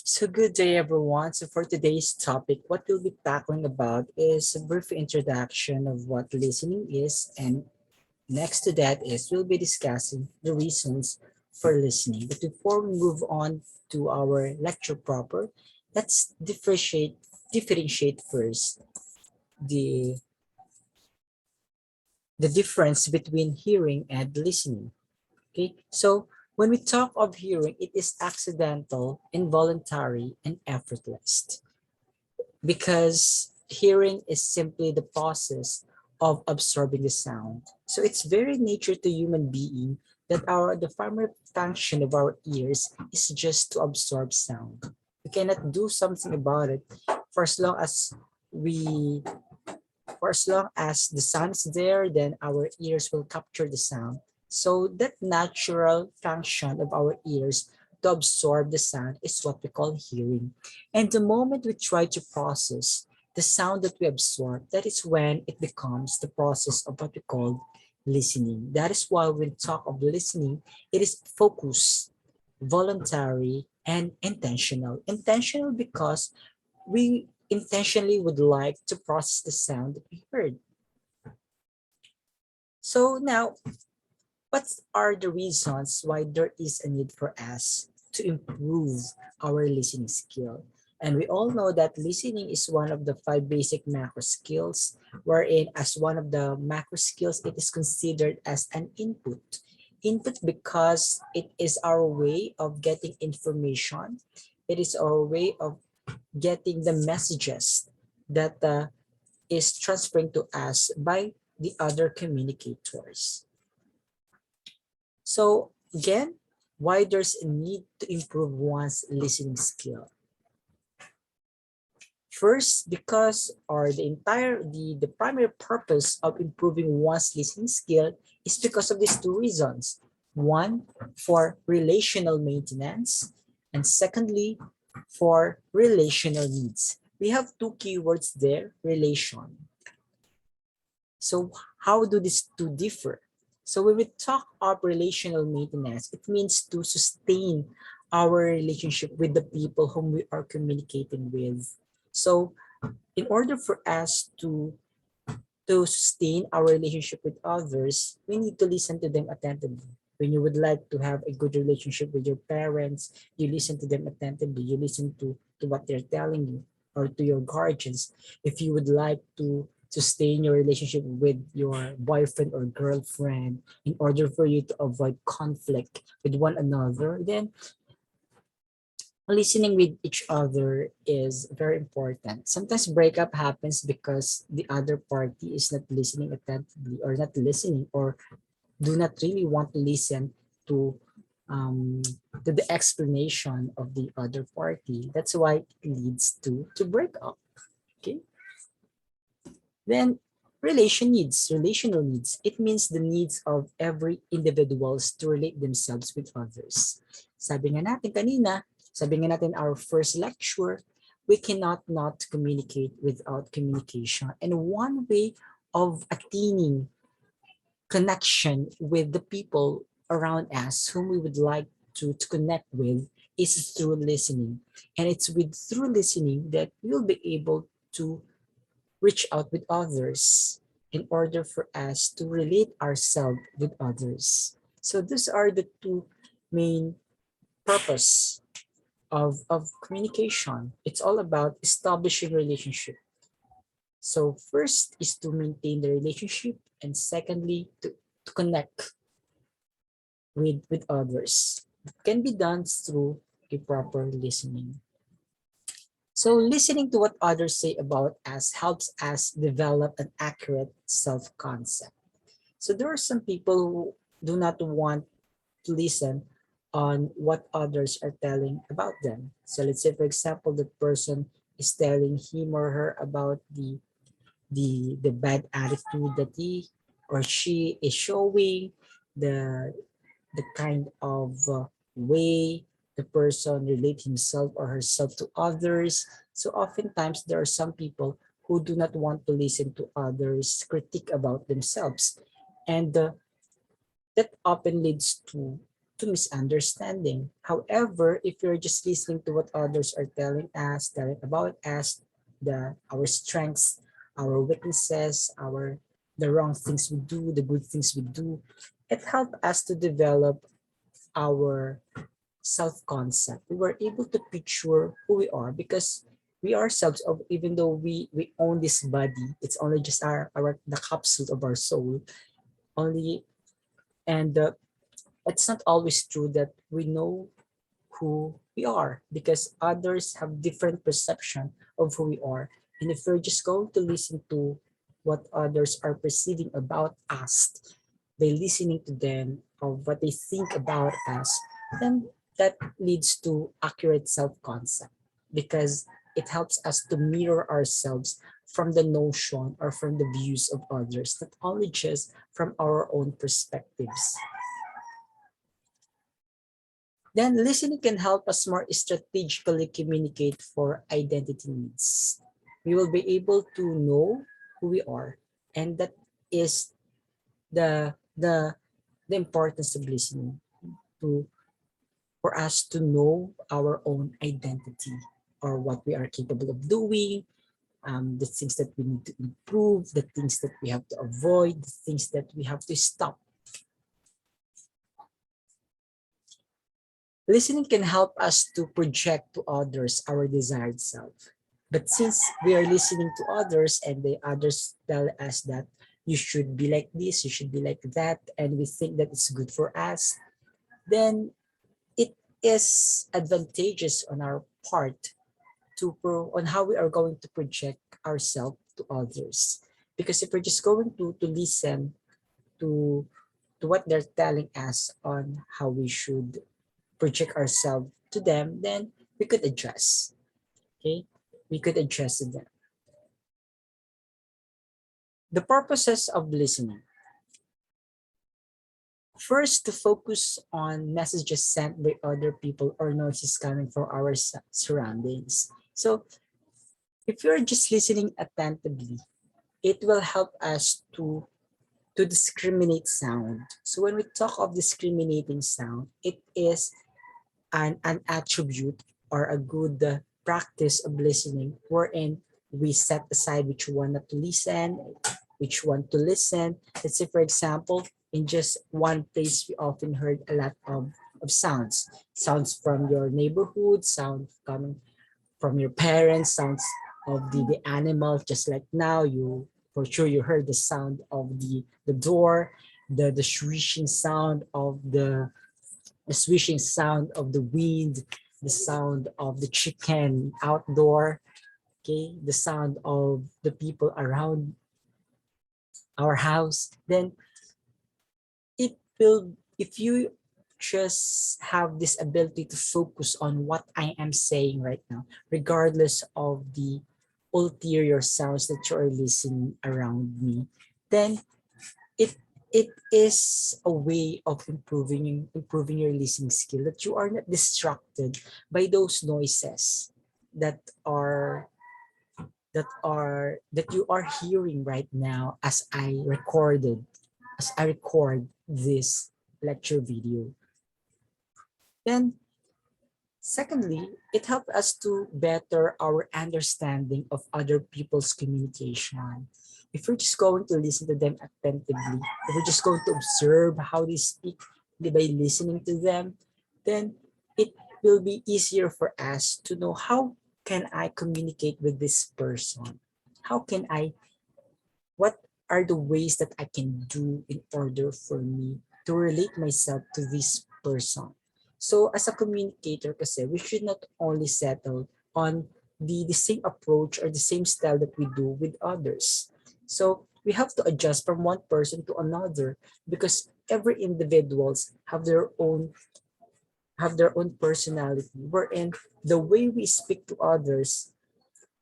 So good day everyone. So for today's topic, what we'll be tackling about is a brief introduction of what listening is, and next to that is we'll be discussing the reasons for listening. But before we move on to our lecture proper, let's differentiate first the the difference between hearing and listening. Okay, so when we talk of hearing, it is accidental, involuntary, and effortless, because hearing is simply the process of absorbing the sound. So it's very nature to human being that the primary function of our ears is just to absorb sound. We cannot do something about it for as long as we for as long as the sound is there, then our ears will capture the sound. So that natural function of our ears to absorb the sound is what we call hearing. And the moment we try to process the sound that we absorb, that is when it becomes the process of what we call listening. That is why when we talk of listening, it is focused, voluntary, and intentional. Intentional because we intentionally would like to process the sound that we heard. So now, what are the reasons why there is a need for us to improve our listening skill? And we all know that listening is one of the five basic macro skills, wherein as one of the macro skills, it is considered as an input. Input because it is our way of getting information. It is our way of getting the messages that is transferring to us by the other communicators. So again, why there's a need to improve one's listening skill? First, because the primary purpose of improving one's listening skill is because of these two reasons. One, for relational maintenance, and secondly, for relational needs. We have two keywords there, relation. So how do these two differ? So when we talk of relational maintenance, it means to sustain our relationship with the people whom we are communicating with. So in order for us to sustain our relationship with others, we need to listen to them attentively. When you would like to have a good relationship with your parents, you listen to them attentively. You listen to what they're telling you, or to your guardians. If you would like to sustain your relationship with your boyfriend or girlfriend, in order for you to avoid conflict with one another, then listening with each other is very important. Sometimes breakup happens because the other party is not listening attentively, or not listening, or do not really want to listen to um to the explanation of the other party. That's why it leads to breakup. Okay. Then relational needs. It means the needs of every individuals to relate themselves with others. Sabi nga natin our first lecture, we cannot not communicate without communication. And one way of attaining connection with the people around us whom we would like to connect with is through listening. And it's through listening that we'll be able to reach out with others in order for us to relate ourselves with others. So these are the two main purpose of communication. It's all about establishing relationship. So first is to maintain the relationship, and secondly to connect with others. It can be done through a proper listening. So listening to what others say about us helps us develop an accurate self-concept. So there are some people who do not want to listen on what others are telling about them. So let's say, for example, the person is telling him or her about the bad attitude that he or she is showing, the the kind of way the person relate himself or herself to others. So oftentimes there are some people who do not want to listen to others critique about themselves, and that often leads to to misunderstanding. However, if you're just listening to what others are telling about us, our strengths, our weaknesses, the wrong things we do, the good things we do, it helped us to develop our self-concept. We were able to picture who we are because we ourselves, of even though we own this body, it's only just our the capsule of our soul only, and it's not always true that we know who we are because others have different perception of who we are. And if we're just going to listen to what others are perceiving about us, by listening to them of what they think about us, then that leads to accurate self-concept because it helps us to mirror ourselves from the notion or from the views of others, not only just from our own perspectives. Then listening can help us more strategically communicate for identity needs. We will be able to know who we are, and that is the importance of listening to for us to know our own identity or what we are capable of doing, the things that we need to improve, the things that we have to avoid, the things that we have to stop. Listening can help us to project to others our desired self. But since we are listening to others and the others tell us that you should be like this, you should be like that, and we think that it's good for us, then it is advantageous on our part on how we are going to project ourselves to others. Because if we're just going to listen to what they're telling us on how we should project ourselves to them, then we could adjust. Okay, we could adjust to them. The purposes of listening. First, to focus on messages sent by other people or noises coming from our surroundings. So if you're just listening attentively, it will help us to discriminate sound. So when we talk of discriminating sound, it is an attribute or a good practice of listening wherein we set aside which one not to listen, which one to listen. Let's say, for example, in just one place, we often heard a lot of sounds. Sounds from your neighborhood, sound coming from your parents, sounds of the animals, just like now, for sure you heard the sound of the door, the swishing sound of the swishing sound of the wind, the sound of the chicken outdoor, okay, the sound of the people around our house. Then it will, if you just have this ability to focus on what I am saying right now, regardless of the ulterior sounds that you are listening around me, then it it is a way of improving your listening skill, that you are not distracted by those noises that are that you are hearing right now as I record this lecture video. Then secondly, it helps us to better our understanding of other people's communication. If we're just going to listen to them attentively, if we're just going to observe how they speak by listening to them, then it will be easier for us to know how can I communicate with this person? How can I, what are the ways that I can do in order for me to relate myself to this person? So as a communicator kasi, we should not only settle on the same approach or the same style that we do with others. So we have to adjust from one person to another because every individuals have their own personality, wherein the way we speak to others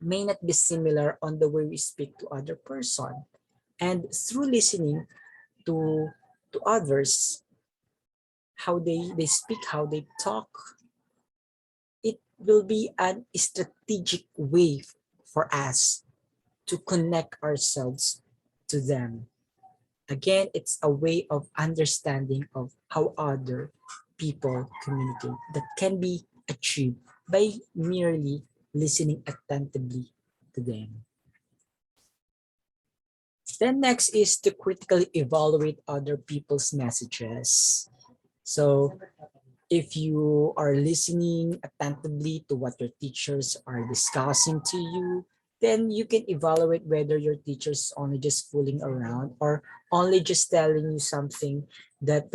may not be similar on the way we speak to other person. And through listening to others, how they speak, how they talk, it will be an strategic way for us to connect ourselves to them. Again, it's a way of understanding of how other people communicate that can be achieved by merely listening attentively to them. Then next is to critically evaluate other people's messages. So if you are listening attentively to what your teachers are discussing to you, then you can evaluate whether your teacher is only just fooling around or only just telling you something that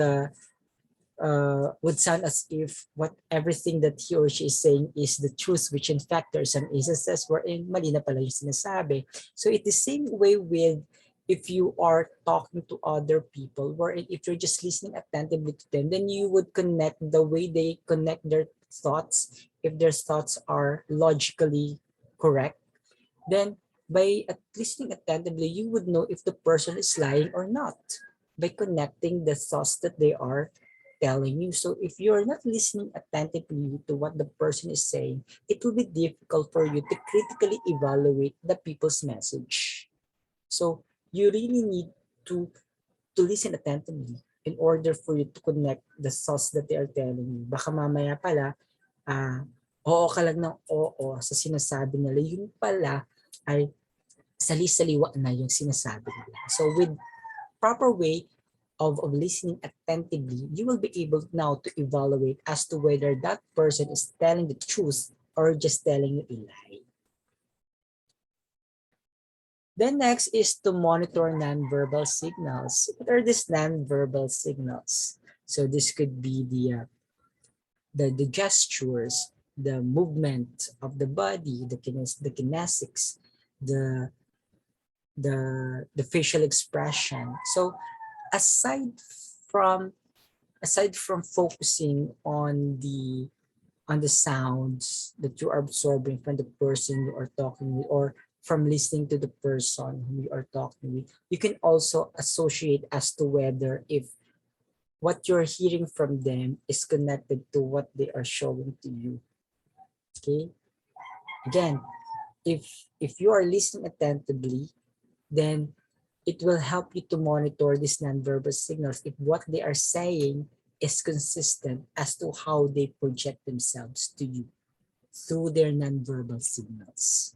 would sound as if what everything that he or she is saying is the truth, which in fact there are some instances wherein mali na pala yung sinasabi. So it's the same way with if you are talking to other people, wherein if you're just listening attentively to them, then you would connect the way they connect their thoughts. If their thoughts are logically correct, then by listening attentively, you would know if the person is lying or not by connecting the thoughts that they are telling you. So if you're not listening attentively to what the person is saying, it will be difficult for you to critically evaluate the people's message. So you really need to listen attentively in order for you to connect the thoughts that they are telling you. Baka mamaya pala, oo ka lang ng oo sa sinasabi nila, yun pala ay sali-saliwa na yung sinasabi nila. So with proper way of listening attentively, you will be able now to evaluate as to whether that person is telling the truth or just telling you a lie. Then next is to monitor nonverbal signals. What are these nonverbal signals? So this could be the gestures, the movement of the body, the kinesics, the the facial expression. So aside from focusing on the sounds that you are absorbing from the person you are talking with or from listening to the person who you are talking with, you can also associate as to whether if what you're hearing from them is connected to what they are showing to you. Okay, again, if you are listening attentively, then it will help you to monitor these nonverbal signals if what they are saying is consistent as to how they project themselves to you through their nonverbal signals.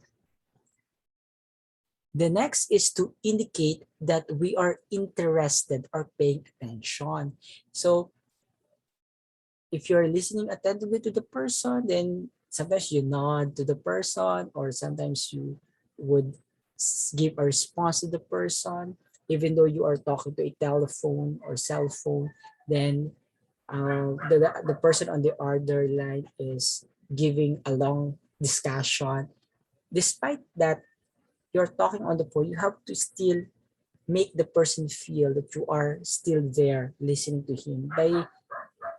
The next is to indicate that we are interested or paying attention. So if you're listening attentively to the person, then sometimes you nod to the person or sometimes you would give a response to the person, even though you are talking to a telephone or cell phone, then the person on the other line is giving a long discussion. Despite that you're talking on the phone, you have to still make the person feel that you are still there listening to him by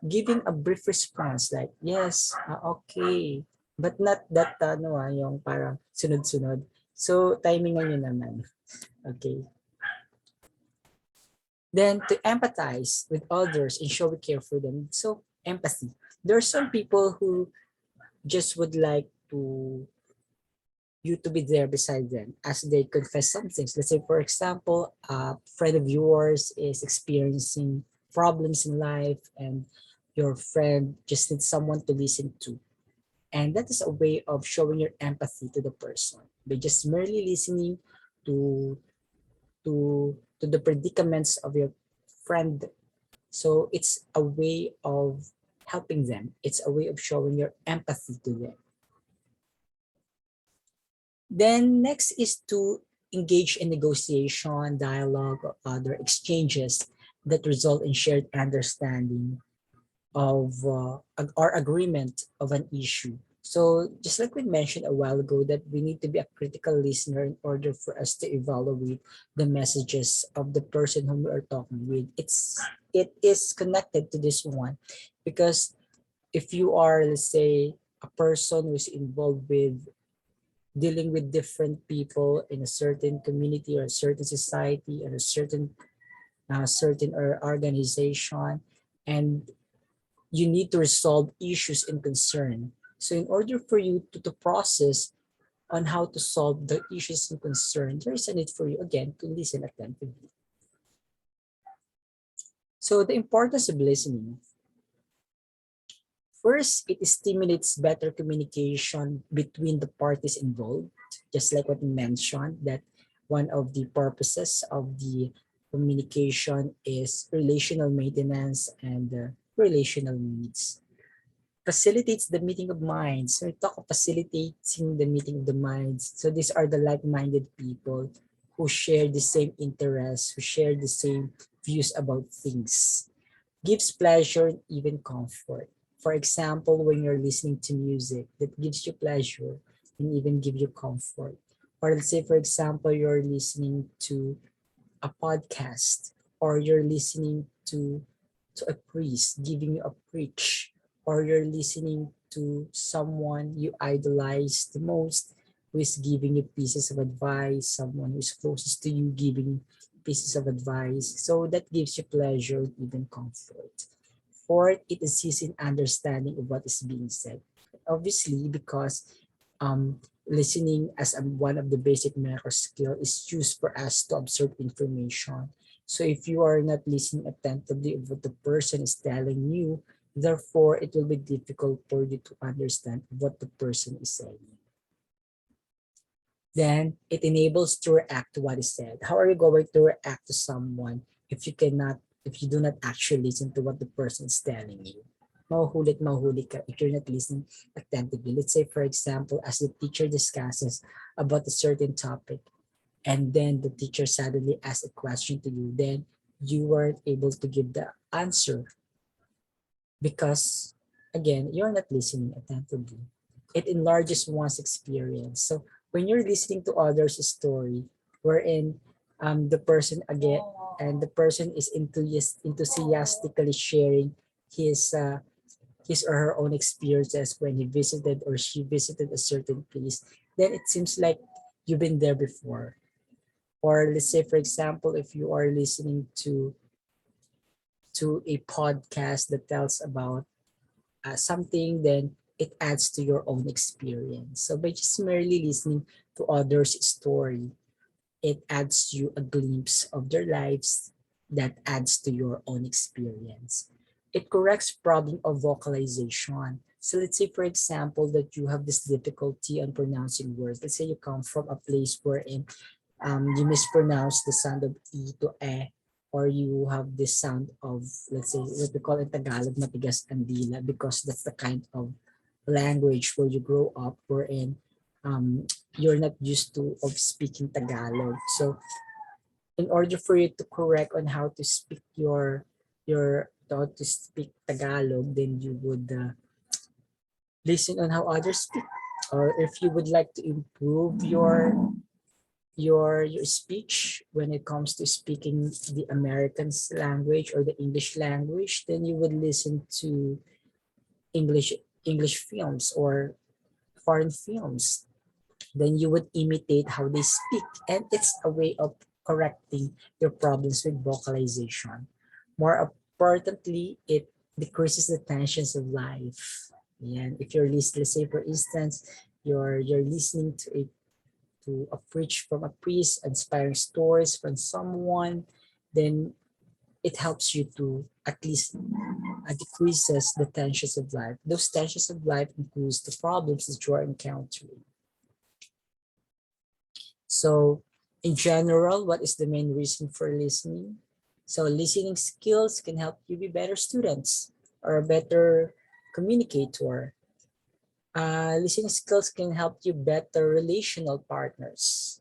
giving a brief response like, yes, okay. But not that, yung parang sunod-sunod. So, timingan nyo naman. Okay. Then, to empathize with others and show we care for them. So, empathy. There are some people who just would like to you to be there beside them as they confess some things. Let's say, for example, a friend of yours is experiencing problems in life and your friend just needs someone to listen to. And that is a way of showing your empathy to the person by just merely listening to to the predicaments of your friend. So it's a way of helping them. It's a way of showing your empathy to them. Then next is to engage in negotiation, dialogue, or other exchanges that result in shared understanding of our agreement of an issue. So just like we mentioned a while ago that we need to be a critical listener in order for us to evaluate the messages of the person whom we are talking with. It is connected to this one because if you are, let's say, a person who's involved with dealing with different people in a certain community or a certain society or a certain organization, and you need to resolve issues and concern. So in order for you to process on how to solve the issues and concern, there is a need for you again to listen attentively. So the importance of listening. First, it stimulates better communication between the parties involved, just like what we mentioned, that one of the purposes of the communication is relational maintenance and relational needs. Facilitates the meeting of minds. So we talk of facilitating the meeting of the minds. So these are the like-minded people who share the same interests, who share the same views about things. Gives pleasure and even comfort. For example, when you're listening to music that gives you pleasure and even give you comfort. Or let's say, for example, you're listening to a podcast, or you're listening to a priest giving you a preach, or you're listening to someone you idolize the most who is giving you pieces of advice, someone who's closest to you giving pieces of advice. So that gives you pleasure, even comfort. Fourth, it assists in understanding of what is being said. Obviously, because listening as one of the basic medical skill is used for us to observe information. So if you are not listening attentively of what the person is telling you, therefore it will be difficult for you to understand what the person is saying. Then it enables to react to what is said. How are you going to react to someone if you do not actually listen to what the person is telling you? Mahuhulit ka if you're not listening attentively. Let's say, for example, as the teacher discusses about a certain topic, and then the teacher suddenly asks a question to you, then you weren't able to give the answer because, again, you're not listening attentively. It enlarges one's experience. So when you're listening to others' story, wherein the person again and the person is enthusiastically sharing his his or her own experiences when he visited or she visited a certain place, then it seems like you've been there before. Or let's say, for example, if you are listening to a podcast that tells about something, then it adds to your own experience. So by just merely listening to others' story, it adds you a glimpse of their lives that adds to your own experience. It corrects problem of vocalization. So let's say, for example, that you have this difficulty on pronouncing words. Let's say you come from a place wherein you mispronounce the sound of E to E, or you have this sound of, let's say, what we call in Tagalog, matigas ang dila, because that's the kind of language where you grow up, wherein um, you're not used to of speaking Tagalog. So in order for you to correct on how to speak your how to speak Tagalog, then you would listen on how others speak. Or if you would like to improve your speech when it comes to speaking the Americans language or the English language, then you would listen to English English films or foreign films. Then you would imitate how they speak, and it's a way of correcting your problems with vocalization. More importantly, it decreases the tensions of life. And if you're listening, let's say for instance, you're listening to a preach from a priest, inspiring stories from someone, then it helps you to at least decreases the tensions of life. Those tensions of life includes the problems that you are encountering. So in general, what is the main reason for listening? So listening skills can help you be better students or a better communicator. Listening skills can help you better relational partners.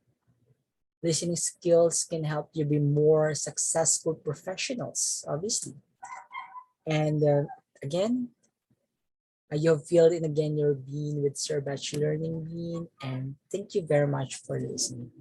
Listening skills can help you be more successful professionals, obviously. And again, you have filled in again your bean with Sir Batch Learning Bean, and thank you very much for listening.